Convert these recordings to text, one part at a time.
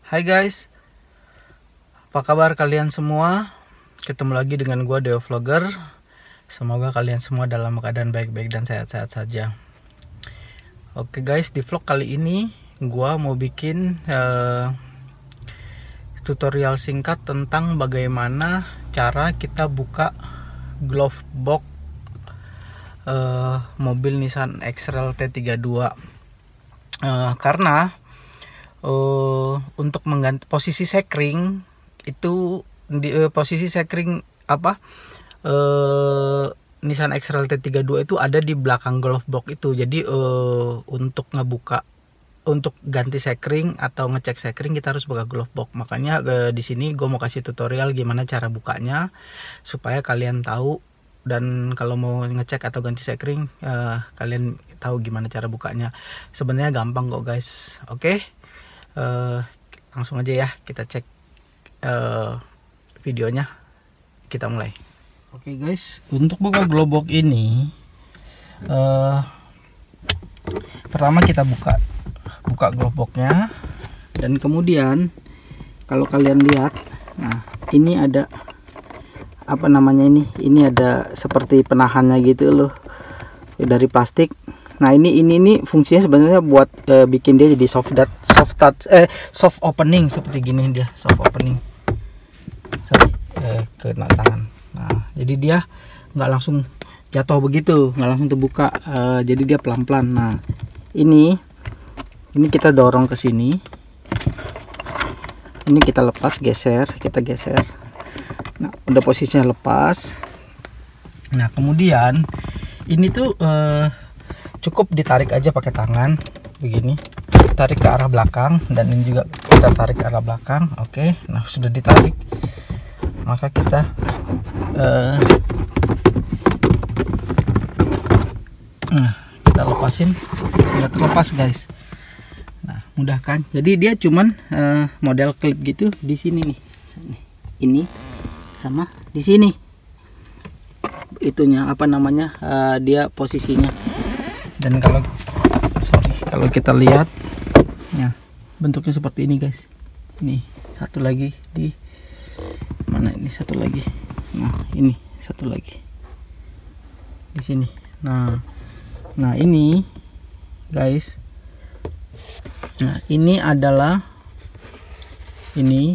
Hai guys, apa kabar kalian semua? Ketemu lagi dengan gua Deo Vlogger. Semoga kalian semua dalam keadaan baik-baik dan sehat-sehat saja. Oke guys, di vlog kali ini gua mau bikin tutorial singkat tentang bagaimana cara kita buka glove box mobil Nissan X-Trail T32. Karena untuk mengganti posisi sekring itu di posisi sekring Nissan X-Trail T32 itu ada di belakang glove box itu. Jadi untuk ganti sekring atau ngecek sekring kita harus buka glove box. Makanya di sini gue mau kasih tutorial gimana cara bukanya supaya kalian tahu, dan kalau mau ngecek atau ganti sekring kalian tahu gimana cara bukanya. Sebenarnya gampang kok guys. Oke. Langsung aja ya kita cek videonya, kita mulai. Oke guys, untuk buka glove box ini pertama kita buka glove boxnya, dan kemudian kalau kalian lihat, nah ini ada apa namanya, ini ada seperti penahannya gitu loh dari plastik. Nah ini fungsinya sebenarnya buat bikin dia jadi soft opening seperti gini. Dia soft opening. Kena tangan. Nah jadi dia nggak langsung jatuh begitu, nggak langsung terbuka. Jadi dia pelan-pelan. Nah ini kita dorong ke sini. Ini kita lepas, kita geser. Nah udah posisinya lepas. Nah kemudian ini tuh cukup ditarik aja pakai tangan begini, tarik ke arah belakang, dan ini juga kita tarik ke arah belakang. Oke, nah sudah ditarik, maka kita kita lepasin. Sudah terlepas guys. Nah mudah kan? Jadi dia cuman model klip gitu di sini nih, ini sama di sini itunya apa namanya, dia posisinya. Dan kalau kita lihat ya bentuknya seperti ini guys. Ini satu lagi di mana, ini satu lagi. Nah ini satu lagi di sini. Nah ini guys, nah ini adalah ini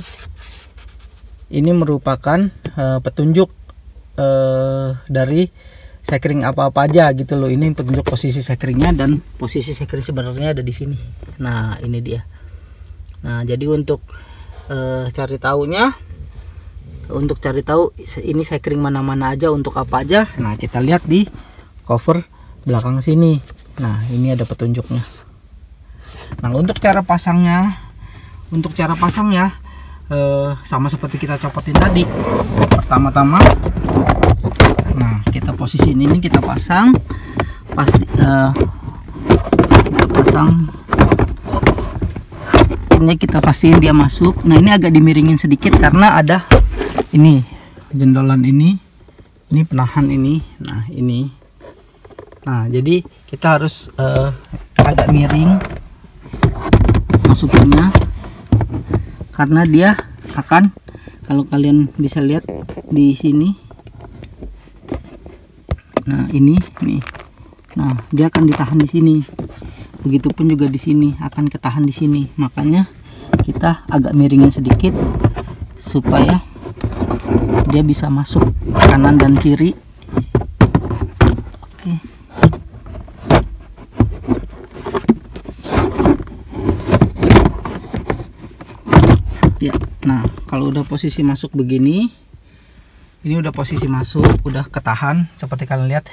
merupakan petunjuk dari sekring apa-apa aja gitu loh. Ini petunjuk posisi sekringnya, dan posisi sekring sebenarnya ada di sini. Nah ini dia. Nah jadi untuk cari tahunya, untuk cari tahu ini sekring mana-mana aja, untuk apa aja, nah kita lihat di cover belakang sini. Nah ini ada petunjuknya. Nah untuk cara pasangnya sama seperti kita copotin tadi. Pertama-tama, nah kita posisi ini kita pasang, ini kita pastiin dia masuk. Nah ini agak dimiringin sedikit karena ada ini jendolan ini penahan ini. Nah ini, nah jadi kita harus agak miring masukinnya, karena dia akan, kalau kalian bisa lihat di sini, nah ini nih, nah dia akan ditahan di sini. Begitupun juga di sini akan ketahan di sini. Makanya kita agak miringin sedikit supaya dia bisa masuk kanan dan kiri. Oke. Ya, nah kalau udah posisi masuk begini, ini udah posisi masuk, udah ketahan seperti kalian lihat.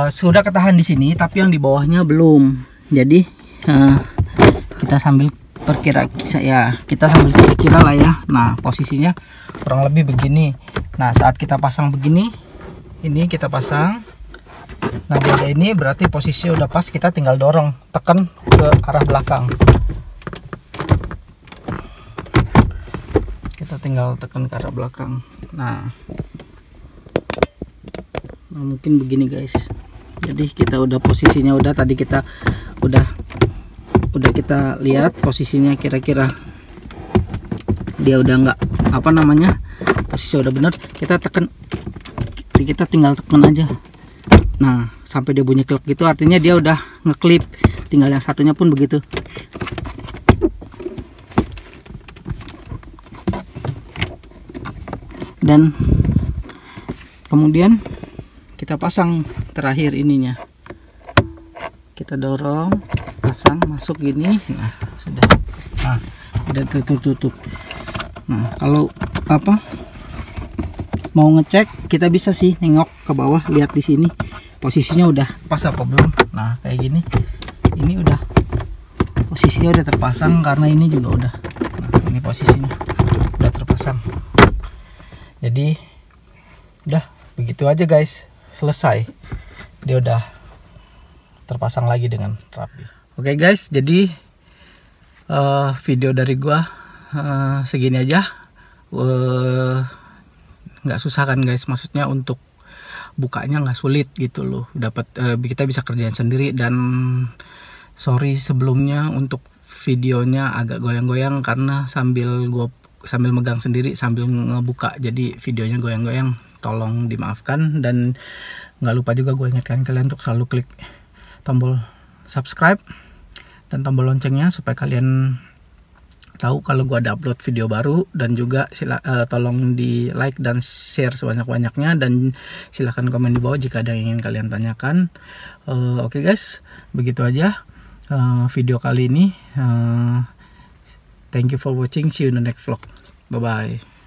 Sudah ketahan di sini, tapi yang di bawahnya belum. Jadi kita sambil kira-kira lah ya. Nah posisinya kurang lebih begini. Nah saat kita pasang begini, ini kita pasang. Nah dia ini berarti posisinya udah pas. Kita tinggal dorong, tekan ke arah belakang. Kita tinggal tekan ke arah belakang. Nah mungkin begini guys. Jadi kita udah posisinya tadi kita udah kita lihat posisinya kira-kira dia udah nggak apa namanya, posisi udah bener, kita tekan, kita tinggal tekan aja. Nah sampai dia bunyi klik gitu, artinya dia udah ngeklip. Tinggal yang satunya pun begitu. Dan kemudian kita pasang terakhir ininya, kita dorong, pasang, masuk gini. Nah sudah, nah udah tutup. Nah kalau apa mau ngecek, kita bisa sih nengok ke bawah, lihat di sini posisinya udah pas apa belum. Nah kayak gini, ini udah posisinya udah terpasang, karena ini juga udah, nah ini posisinya udah terpasang. Jadi udah begitu aja guys, selesai, dia udah terpasang lagi dengan rapi. Oke guys, jadi video dari gua segini aja. Nggak susah kan guys, maksudnya untuk bukanya nggak sulit gitu loh, dapat kita bisa kerjain sendiri. Dan sorry sebelumnya untuk videonya agak goyang-goyang, karena sambil megang sendiri sambil ngebuka, jadi videonya goyang-goyang, tolong dimaafkan. Dan nggak lupa juga gue ingatkan kalian untuk selalu klik tombol subscribe dan tombol loncengnya supaya kalian tahu kalau gue ada upload video baru. Dan juga tolong di like dan share sebanyak-banyaknya, dan silahkan komen di bawah jika ada yang ingin kalian tanyakan. Oke guys, begitu aja video kali ini. Thank you for watching, see you in the next vlog, bye bye.